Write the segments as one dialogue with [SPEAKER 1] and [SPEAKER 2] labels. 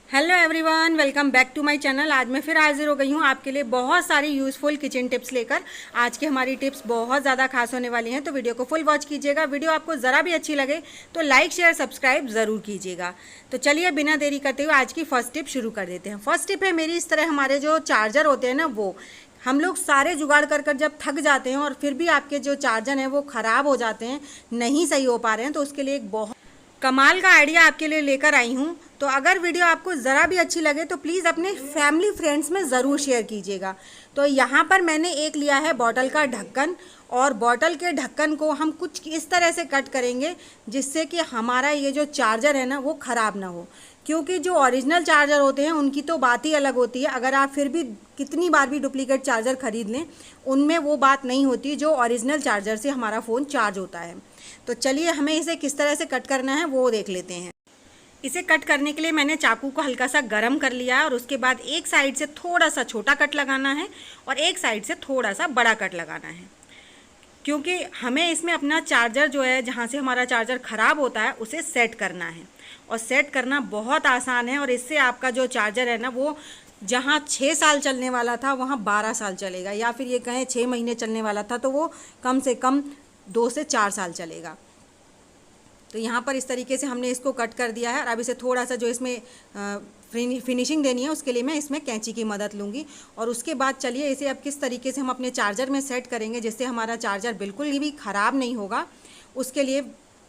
[SPEAKER 1] Hello everyone, welcome back to my channel. आज मैं फिर हाजिर हो गई हूँ आपके लिए बहुत सारी यूज़फुल किचन टिप्स लेकर। आज की हमारी टिप्स बहुत ज़्यादा खास होने वाली हैं, तो वीडियो को फुल वॉच कीजिएगा। वीडियो आपको ज़रा भी अच्छी लगे तो लाइक शेयर सब्सक्राइब ज़रूर कीजिएगा। तो चलिए बिना देरी करते हुए आज की फर्स्ट टिप शुरू कर देते हैं। फर्स्ट टिप है मेरी, इस तरह हमारे जो चार्जर होते हैं ना, वो हम लोग सारे जुगाड़ कर कर जब थक जाते हैं और फिर भी आपके जो चार्जर हैं वो ख़राब हो जाते हैं, नहीं सही हो पा रहे हैं, तो उसके लिए एक बहुत कमाल का आइडिया आपके लिए लेकर आई हूँ। तो अगर वीडियो आपको ज़रा भी अच्छी लगे तो प्लीज़ अपने फैमिली फ्रेंड्स में ज़रूर शेयर कीजिएगा। तो यहाँ पर मैंने एक लिया है बॉटल का ढक्कन, और बॉटल के ढक्कन को हम कुछ इस तरह से कट करेंगे जिससे कि हमारा ये जो चार्जर है ना वो ख़राब ना हो। क्योंकि जो ओरिजिनल चार्जर होते हैं उनकी तो बात ही अलग होती है। अगर आप फिर भी कितनी बार भी डुप्लीकेट चार्जर ख़रीद लें, उनमें वो बात नहीं होती जो ओरिजिनल चार्जर से हमारा फ़ोन चार्ज होता है। तो चलिए हमें इसे किस तरह से कट करना है वो देख लेते हैं। इसे कट करने के लिए मैंने चाकू को हल्का सा गरम कर लिया है, और उसके बाद एक साइड से थोड़ा सा छोटा कट लगाना है और एक साइड से थोड़ा सा बड़ा कट लगाना है। क्योंकि हमें इसमें अपना चार्जर जो है, जहाँ से हमारा चार्जर ख़राब होता है, उसे सेट करना है। और सेट करना बहुत आसान है, और इससे आपका जो चार्जर है ना वो जहाँ 6 साल चलने वाला था वहाँ 12 साल चलेगा, या फिर ये कहें 6 महीने चलने वाला था तो वो कम से कम 2 से 4 साल चलेगा। तो यहाँ पर इस तरीके से हमने इसको कट कर दिया है, और अब इसे थोड़ा सा जो इसमें फिनिशिंग देनी है उसके लिए मैं इसमें कैंची की मदद लूँगी। और उसके बाद चलिए इसे अब किस तरीके से हम अपने चार्जर में सेट करेंगे जिससे हमारा चार्जर बिल्कुल भी ख़राब नहीं होगा, उसके लिए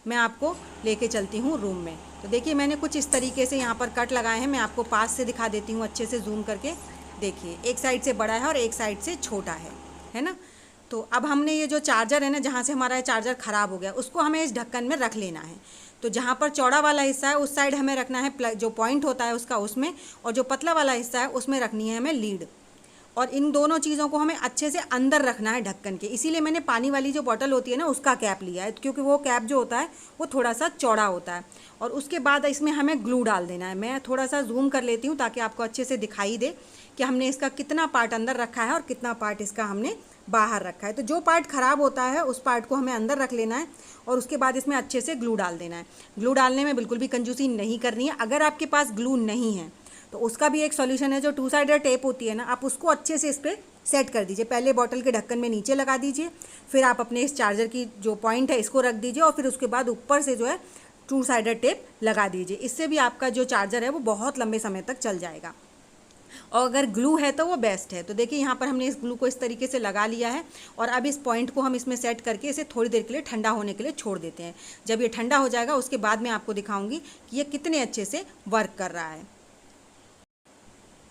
[SPEAKER 1] मैं आपको लेके चलती हूँ रूम में। तो देखिए मैंने कुछ इस तरीके से यहाँ पर कट लगाए हैं। मैं आपको पास से दिखा देती हूँ अच्छे से जूम करके। देखिए एक साइड से बड़ा है और एक साइड से छोटा है ना। तो अब हमने ये जो चार्जर है ना, जहाँ से हमारा चार्जर ख़राब हो गया, उसको हमें इस ढक्कन में रख लेना है। तो जहाँ पर चौड़ा वाला हिस्सा है उस साइड हमें रखना है जो पॉइंट होता है उसका, उसमें, और जो पतला वाला हिस्सा है उसमें रखनी है हमें लीड। और इन दोनों चीज़ों को हमें अच्छे से अंदर रखना है ढक्कन के। इसीलिए मैंने पानी वाली जो बॉटल होती है ना उसका कैप लिया है, क्योंकि वो कैप जो होता है वो थोड़ा सा चौड़ा होता है। और उसके बाद इसमें हमें ग्लू डाल देना है। मैं थोड़ा सा जूम कर लेती हूँ ताकि आपको अच्छे से दिखाई दे कि हमने इसका कितना पार्ट अंदर रखा है और कितना पार्ट इसका हमने बाहर रखा है। तो जो पार्ट ख़राब होता है उस पार्ट को हमें अंदर रख लेना है, और उसके बाद इसमें अच्छे से ग्लू डाल देना है। ग्लू डालने में बिल्कुल भी कंजूसी नहीं करनी है। अगर आपके पास ग्लू नहीं है तो उसका भी एक सॉल्यूशन है, जो 2 साइडेड टेप होती है ना, आप उसको अच्छे से इस पर सेट कर दीजिए। पहले बॉटल के ढक्कन में नीचे लगा दीजिए, फिर आप अपने इस चार्जर की जो पॉइंट है इसको रख दीजिए, और फिर उसके बाद ऊपर से जो है 2 साइडेड टेप लगा दीजिए। इससे भी आपका जो चार्जर है वो बहुत लंबे समय तक चल जाएगा। और अगर ग्लू है तो वो बेस्ट है। तो देखिए यहाँ पर हमने इस ग्लू को इस तरीके से लगा लिया है, और अब इस पॉइंट को हम इसमें सेट करके इसे थोड़ी देर के लिए ठंडा होने के लिए छोड़ देते हैं। जब ये ठंडा हो जाएगा उसके बाद मैं आपको दिखाऊंगी कि ये कितने अच्छे से वर्क कर रहा है।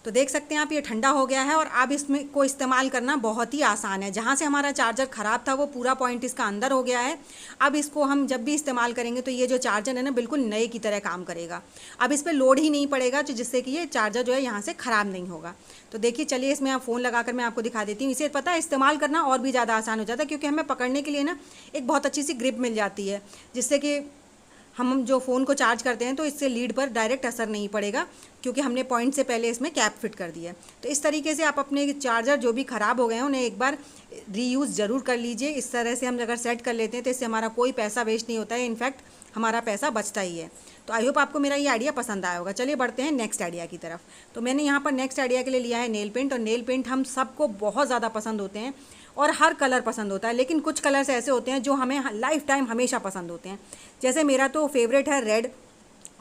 [SPEAKER 1] तो देख सकते हैं आप, ये ठंडा हो गया है, और अब इसमें को इस्तेमाल करना बहुत ही आसान है। जहाँ से हमारा चार्जर ख़राब था वो पूरा पॉइंट इसका अंदर हो गया है। अब इसको हम जब भी इस्तेमाल करेंगे तो ये जो चार्जर है ना बिल्कुल नए की तरह काम करेगा। अब इस पर लोड ही नहीं पड़ेगा, तो जिससे कि ये चार्जर जो है यहाँ से ख़राब नहीं होगा। तो देखिए चलिए इसमें आप फ़ोन लगाकर मैं आपको दिखा देती हूँ। इसे पता है इस्तेमाल करना और भी ज़्यादा आसान हो जाता है, क्योंकि हमें पकड़ने के लिए ना एक बहुत अच्छी सी ग्रिप मिल जाती है, जिससे कि हम जो फ़ोन को चार्ज करते हैं तो इससे लीड पर डायरेक्ट असर नहीं पड़ेगा, क्योंकि हमने पॉइंट से पहले इसमें कैप फिट कर दिया है। तो इस तरीके से आप अपने चार्जर जो भी ख़राब हो गए हैं उन्हें एक बार रीयूज़ ज़रूर कर लीजिए। इस तरह से हम अगर सेट कर लेते हैं तो इससे हमारा कोई पैसा वेस्ट नहीं होता है, इनफैक्ट हमारा पैसा बचता ही है। तो आई होप आपको मेरा ये आइडिया पसंद आया होगा। चलिए बढ़ते हैं नेक्स्ट आइडिया की तरफ। तो मैंने यहाँ पर नेक्स्ट आइडिया के लिए लिया है नेल पेंट। और नेल पेंट हम सबको बहुत ज़्यादा पसंद होते हैं, और हर कलर पसंद होता है, लेकिन कुछ कलर्स ऐसे होते हैं जो हमें लाइफ टाइम हमेशा पसंद होते हैं। जैसे मेरा तो फेवरेट है रेड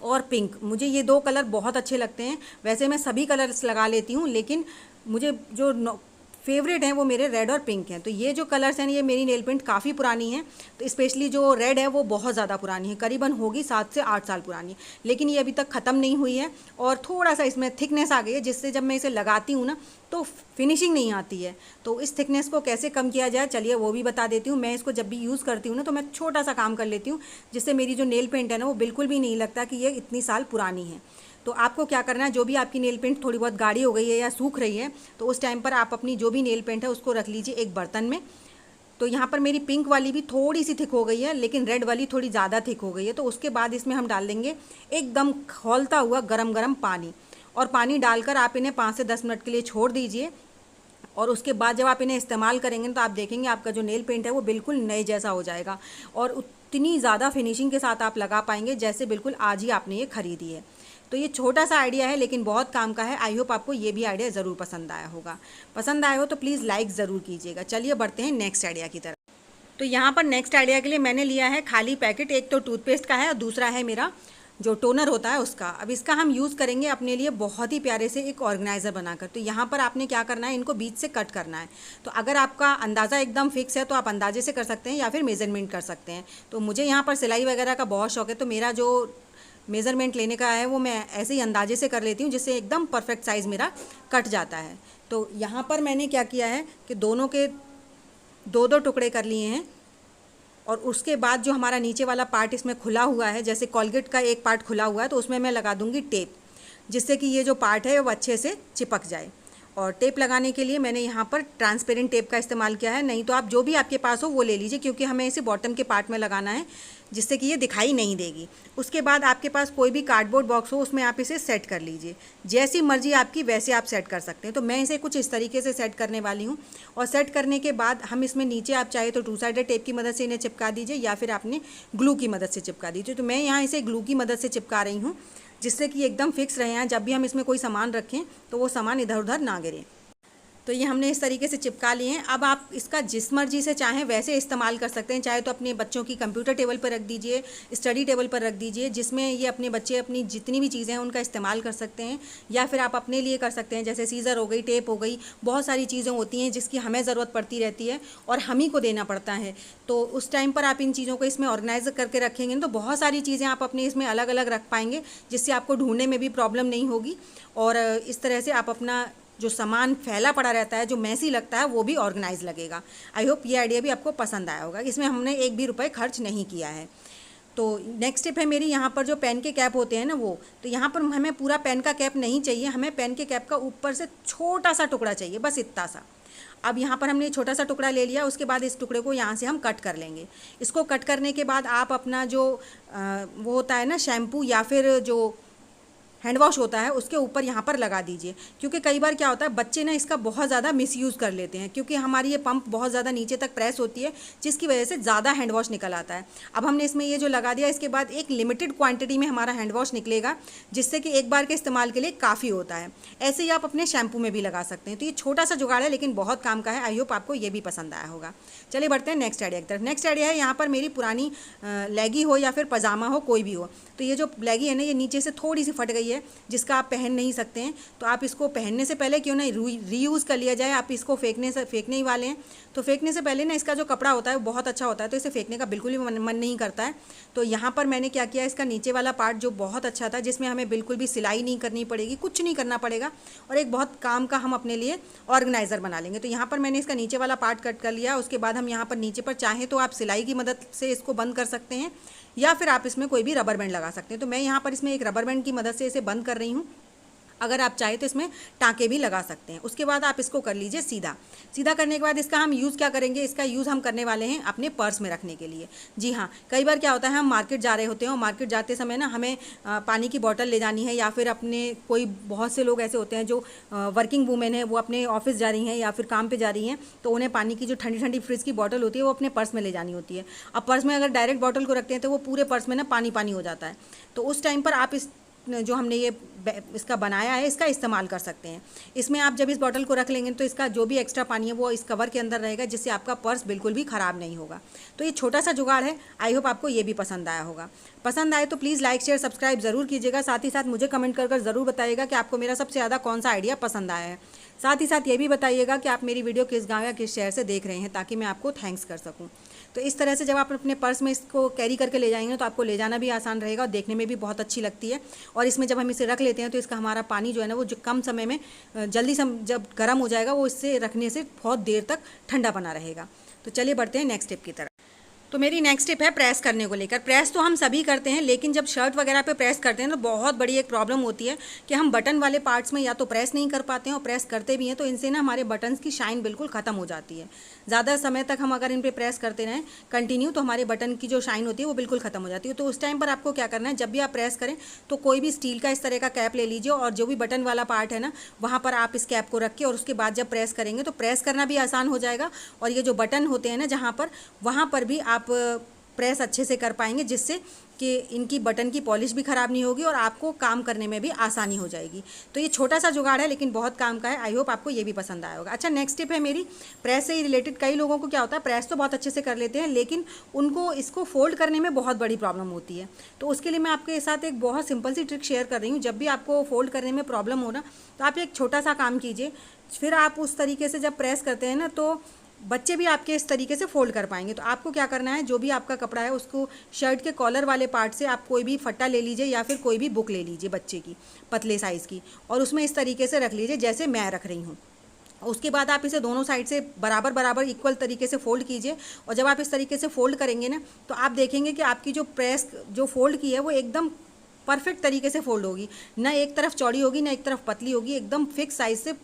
[SPEAKER 1] और पिंक। मुझे ये 2 कलर बहुत अच्छे लगते हैं। वैसे मैं सभी कलर्स लगा लेती हूँ, लेकिन मुझे जो फेवरेट हैं वो मेरे रेड और पिंक हैं। तो ये जो कलर्स हैं, ये मेरी नेल पेंट काफ़ी पुरानी है। तो स्पेशली जो रेड है वो बहुत ज़्यादा पुरानी है, करीबन होगी 7 से 8 साल पुरानी, लेकिन ये अभी तक ख़त्म नहीं हुई है, और थोड़ा सा इसमें थिकनेस आ गई है, जिससे जब मैं इसे लगाती हूँ ना तो फिनिशिंग नहीं आती है। तो इस थिकनेस को कैसे कम किया जाए चलिए वो भी बता देती हूँ। मैं इसको जब भी यूज़ करती हूँ ना तो मैं छोटा सा काम कर लेती हूँ, जिससे मेरी जो नेल पेंट है ना वो बिल्कुल भी नहीं लगता कि ये इतनी साल पुरानी है। तो आपको क्या करना है, जो भी आपकी नेल पेंट थोड़ी बहुत गाढ़ी हो गई है या सूख रही है, तो उस टाइम पर आप अपनी जो भी नेल पेंट है उसको रख लीजिए एक बर्तन में। तो यहाँ पर मेरी पिंक वाली भी थोड़ी सी थिक हो गई है, लेकिन रेड वाली थोड़ी ज़्यादा थिक हो गई है। तो उसके बाद इसमें हम डाल देंगे एकदम खौलता हुआ गरम गरम पानी, और पानी डालकर आप इन्हें 5 से 10 मिनट के लिए छोड़ दीजिए। और उसके बाद जब आप इन्हें इस्तेमाल करेंगे तो आप देखेंगे आपका जो नेल पेंट है वो बिल्कुल नए जैसा हो जाएगा, और उतनी ज़्यादा फिनिशिंग के साथ आप लगा पाएंगे जैसे बिल्कुल आज ही आपने ये ख़रीदी है। तो ये छोटा सा आइडिया है लेकिन बहुत काम का है। आई होप आपको ये भी आइडिया ज़रूर पसंद आया होगा। पसंद आया हो तो प्लीज़ लाइक ज़रूर कीजिएगा। चलिए बढ़ते हैं नेक्स्ट आइडिया की तरफ। तो यहाँ पर नेक्स्ट आइडिया के लिए मैंने लिया है खाली पैकेट। एक तो टूथपेस्ट का है और दूसरा है मेरा जो टोनर होता है उसका। अब इसका हम यूज़ करेंगे अपने लिए बहुत ही प्यारे से एक ऑर्गेनाइज़र बनाकर। तो यहाँ पर आपने क्या करना है, इनको बीच से कट करना है। तो अगर आपका अंदाज़ा एकदम फिक्स है तो आप अंदाजे से कर सकते हैं या फिर मेज़रमेंट कर सकते हैं। तो मुझे यहाँ पर सिलाई वगैरह का बहुत शौक है, तो मेरा जो मेज़रमेंट लेने का है वो मैं ऐसे ही अंदाजे से कर लेती हूँ, जिससे एकदम परफेक्ट साइज़ मेरा कट जाता है। तो यहाँ पर मैंने क्या किया है कि दोनों के दो दो टुकड़े कर लिए हैं, और उसके बाद जो हमारा नीचे वाला पार्ट इसमें खुला हुआ है, जैसे कोलगेट का एक पार्ट खुला हुआ है, तो उसमें मैं लगा दूंगी टेप, जिससे कि ये जो पार्ट है वो अच्छे से चिपक जाए। और टेप लगाने के लिए मैंने यहाँ पर ट्रांसपेरेंट टेप का इस्तेमाल किया है, नहीं तो आप जो भी आपके पास हो वो ले लीजिए, क्योंकि हमें इसे बॉटम के पार्ट में लगाना है, जिससे कि ये दिखाई नहीं देगी। उसके बाद आपके पास कोई भी कार्डबोर्ड बॉक्स हो उसमें आप इसे सेट कर लीजिए, जैसी मर्जी आपकी वैसे आप सेट कर सकते हैं। तो मैं इसे कुछ इस तरीके से सेट करने वाली हूँ। और सेट करने के बाद हम इसमें नीचे आप चाहे तो 2 साइडेड टेप की मदद से इन्हें चिपका दीजिए, या फिर आपने ग्लू की मदद से चिपका दीजिए। तो मैं यहाँ इसे ग्लू की मदद से चिपका रही हूँ, जिससे कि एकदम फिक्स रहे हैं। जब भी हम इसमें कोई सामान रखें तो वो सामान इधर उधर ना गिरे। तो ये हमने इस तरीके से चिपका लिए हैं। अब आप इसका जिस मर्जी से चाहें वैसे इस्तेमाल कर सकते हैं। चाहे तो अपने बच्चों की कंप्यूटर टेबल पर रख दीजिए, स्टडी टेबल पर रख दीजिए, जिसमें ये अपने बच्चे अपनी जितनी भी चीज़ें हैं उनका इस्तेमाल कर सकते हैं। या फिर आप अपने लिए कर सकते हैं, जैसे सीज़र हो गई, टेप हो गई, बहुत सारी चीज़ें होती हैं जिसकी हमें ज़रूरत पड़ती रहती है और हम ही को देना पड़ता है। तो उस टाइम पर आप इन चीज़ों को इसमें ऑर्गेनाइज करके रखेंगे तो बहुत सारी चीज़ें आप अपने इसमें अलग अलग रख पाएंगे, जिससे आपको ढूंढने में भी प्रॉब्लम नहीं होगी। और इस तरह से आप अपना जो सामान फैला पड़ा रहता है, जो मैसी लगता है, वो भी ऑर्गेनाइज लगेगा। आई होप ये आइडिया भी आपको पसंद आया होगा। इसमें हमने एक भी रुपये खर्च नहीं किया है। तो नेक्स्ट स्टेप है मेरी यहाँ पर जो पेन के कैप होते हैं ना वो। तो यहाँ पर हमें पूरा पेन का कैप नहीं चाहिए, हमें पेन के कैप का ऊपर से छोटा सा टुकड़ा चाहिए, बस इतना सा। अब यहाँ पर हमने छोटा सा टुकड़ा ले लिया। उसके बाद इस टुकड़े को यहाँ से हम कट कर लेंगे। इसको कट करने के बाद आप अपना जो वो होता है ना शैम्पू या फिर जो हैंड वॉश होता है उसके ऊपर यहाँ पर लगा दीजिए। क्योंकि कई बार क्या होता है, बच्चे ना इसका बहुत ज़्यादा मिसयूज़ कर लेते हैं, क्योंकि हमारी ये पंप बहुत ज़्यादा नीचे तक प्रेस होती है, जिसकी वजह से ज़्यादा हैंड वॉश निकल आता है। अब हमने इसमें ये जो लगा दिया, इसके बाद एक लिमिटेड क्वांटिटी में हमारा हैंड वॉश निकलेगा, जिससे कि एक बार के इस्तेमाल के लिए काफ़ी होता है। ऐसे ही आप अपने शैम्पू में भी लगा सकते हैं। तो ये छोटा सा जुगाड़ है लेकिन बहुत काम का है। आई होप आपको ये भी पसंद आया होगा। चलिए बढ़ते हैं नेक्स्ट आइडिया की तरफ। नेक्स्ट आइडिया है यहाँ पर मेरी पुरानी लेगी हो या फिर पजामा हो, कोई भी हो। तो ये जो लेगी है ना, ये नीचे से थोड़ी सी फट गई है, जिसका आप पहन नहीं सकते हैं। तो आप इसको पहनने से पहले क्यों ना रीयूज़ कर लिया जाए। आप इसको फेंकने ही वाले हैं, तो फेंकने से पहले ना इसका जो कपड़ा होता है वो बहुत अच्छा होता है, तो इसे फेंकने का बिल्कुल भी मन नहीं करता है। तो यहाँ पर मैंने क्या किया, इसका नीचे वाला पार्ट जो बहुत अच्छा था, जिसमें हमें बिल्कुल भी सिलाई नहीं करनी पड़ेगी, कुछ नहीं करना पड़ेगा, और एक बहुत काम का हम अपने लिए ऑर्गेनाइज़र बना लेंगे। तो यहाँ पर मैंने इसका नीचे वाला पार्ट कट कर लिया। उसके बाद हम यहाँ पर नीचे पर चाहें तो आप सिलाई की मदद से इसको बंद कर सकते हैं, या फिर आप इसमें कोई भी रबर बैंड लगा सकते हैं। तो मैं यहाँ पर इसमें एक रबर बैंड की मदद से इसे बंद कर रही हूँ। अगर आप चाहें तो इसमें टाँके भी लगा सकते हैं। उसके बाद आप इसको कर लीजिए सीधा। सीधा करने के बाद इसका हम यूज़ क्या करेंगे, इसका यूज़ हम करने वाले हैं अपने पर्स में रखने के लिए। जी हाँ, कई बार क्या होता है, हम मार्केट जा रहे होते हैं और मार्केट जाते समय ना हमें पानी की बोतल ले जानी है, या फिर अपने कोई बहुत से लोग ऐसे होते हैं जो वर्किंग वूमेन है, वो अपने ऑफिस जा रही हैं या फिर काम पर जा रही हैं, तो उन्हें पानी की जो ठंडी ठंडी फ्रिज की बोतल होती है वो अपने पर्स में ले जानी होती है। अब पर्स में अगर डायरेक्ट बोतल को रखते हैं तो वो पूरे पर्स में ना पानी पानी हो जाता है। तो उस टाइम पर आप इस जो हमने ये इसका बनाया है इसका इस्तेमाल कर सकते हैं। इसमें आप जब इस बॉटल को रख लेंगे तो इसका जो भी एक्स्ट्रा पानी है वो इस कवर के अंदर रहेगा, जिससे आपका पर्स बिल्कुल भी ख़राब नहीं होगा। तो ये छोटा सा जुगाड़ है। आई होप आपको ये भी पसंद आया होगा। पसंद आए तो प्लीज़ लाइक शेयर सब्सक्राइब ज़रूर कीजिएगा। साथ ही साथ मुझे कमेंट कर ज़रूर बताइएगा कि आपको मेरा सबसे ज़्यादा कौन सा आइडिया पसंद आया है। साथ ही साथ ये भी बताइएगा कि आप मेरी वीडियो किस गाँव या किस शहर से देख रहे हैं, ताकि मैं आपको थैंक्स कर सकूँ। तो इस तरह से जब आप अपने पर्स में इसको कैरी करके ले जाएंगे तो आपको ले जाना भी आसान रहेगा और देखने में भी बहुत अच्छी लगती है। और इसमें जब हम इसे रख लेते हैं तो इसका हमारा पानी जो है ना वो जो कम समय में जल्दी से जब गर्म हो जाएगा, वो इससे रखने से बहुत देर तक ठंडा बना रहेगा। तो चलिए बढ़ते हैं नेक्स्ट टिप की तरफ। तो मेरी नेक्स्ट टिप है प्रेस करने को लेकर। प्रेस तो हम सभी करते हैं, लेकिन जब शर्ट वगैरह पे प्रेस करते हैं तो बहुत बड़ी एक प्रॉब्लम होती है कि हम बटन वाले पार्ट्स में या तो प्रेस नहीं कर पाते हैं, और प्रेस करते भी हैं तो इनसे ना हमारे बटन्स की शाइन बिल्कुल ख़त्म हो जाती है। ज़्यादा समय तक हम अगर इन पर प्रेस करते रहें कंटिन्यू, तो हमारे बटन की जो शाइन होती है वो बिल्कुल ख़त्म हो जाती है। तो उस टाइम पर आपको क्या करना है, जब भी आप प्रेस करें तो कोई भी स्टील का इस तरह का कैप ले लीजिए, और जो भी बटन वाला पार्ट है ना वहाँ पर आप इस कैप को रख के, और उसके बाद जब प्रेस करेंगे तो प्रेस करना भी आसान हो जाएगा। और ये जो बटन होते हैं ना जहाँ पर, वहाँ पर भी आप प्रेस अच्छे से कर पाएंगे, जिससे कि इनकी बटन की पॉलिश भी ख़राब नहीं होगी और आपको काम करने में भी आसानी हो जाएगी। तो ये छोटा सा जुगाड़ है लेकिन बहुत काम का है। आई होप आपको ये भी पसंद आया होगा। अच्छा, नेक्स्ट टिप है मेरी प्रेस से ही रिलेटेड। कई लोगों को क्या होता है, प्रेस तो बहुत अच्छे से कर लेते हैं लेकिन उनको इसको फोल्ड करने में बहुत बड़ी प्रॉब्लम होती है। तो उसके लिए मैं आपके साथ एक बहुत सिंपल सी ट्रिक शेयर कर रही हूँ। जब भी आपको फोल्ड करने में प्रॉब्लम हो ना, तो आप एक छोटा सा काम कीजिए, फिर आप उस तरीके से जब प्रेस करते हैं ना, तो बच्चे भी आपके इस तरीके से फोल्ड कर पाएंगे। तो आपको क्या करना है, जो भी आपका कपड़ा है उसको शर्ट के कॉलर वाले पार्ट से आप कोई भी फट्टा ले लीजिए या फिर कोई भी बुक ले लीजिए बच्चे की पतले साइज़ की, और उसमें इस तरीके से रख लीजिए जैसे मैं रख रही हूँ। उसके बाद आप इसे दोनों साइड से बराबर बराबर इक्वल तरीके से फोल्ड कीजिए। और जब आप इस तरीके से फोल्ड करेंगे ना, तो आप देखेंगे कि आपकी जो प्रेस जो फोल्ड की है वो एकदम परफेक्ट तरीके से फोल्ड होगी, ना एक तरफ चौड़ी होगी ना एक तरफ पतली होगी, एकदम फिक्स साइज से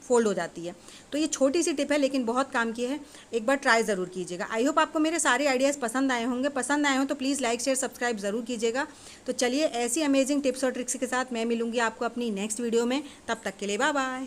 [SPEAKER 1] फोल्ड हो जाती है। तो ये छोटी सी टिप है लेकिन बहुत काम की है, एक बार ट्राई ज़रूर कीजिएगा। आई होप आपको मेरे सारे आइडियाज़ पसंद आए होंगे। पसंद आए हो तो प्लीज़ लाइक शेयर सब्सक्राइब ज़रूर कीजिएगा। तो चलिए, ऐसी अमेजिंग टिप्स और ट्रिक्स के साथ मैं मिलूंगी आपको अपनी नेक्स्ट वीडियो में। तब तक के लिए बाय बाय।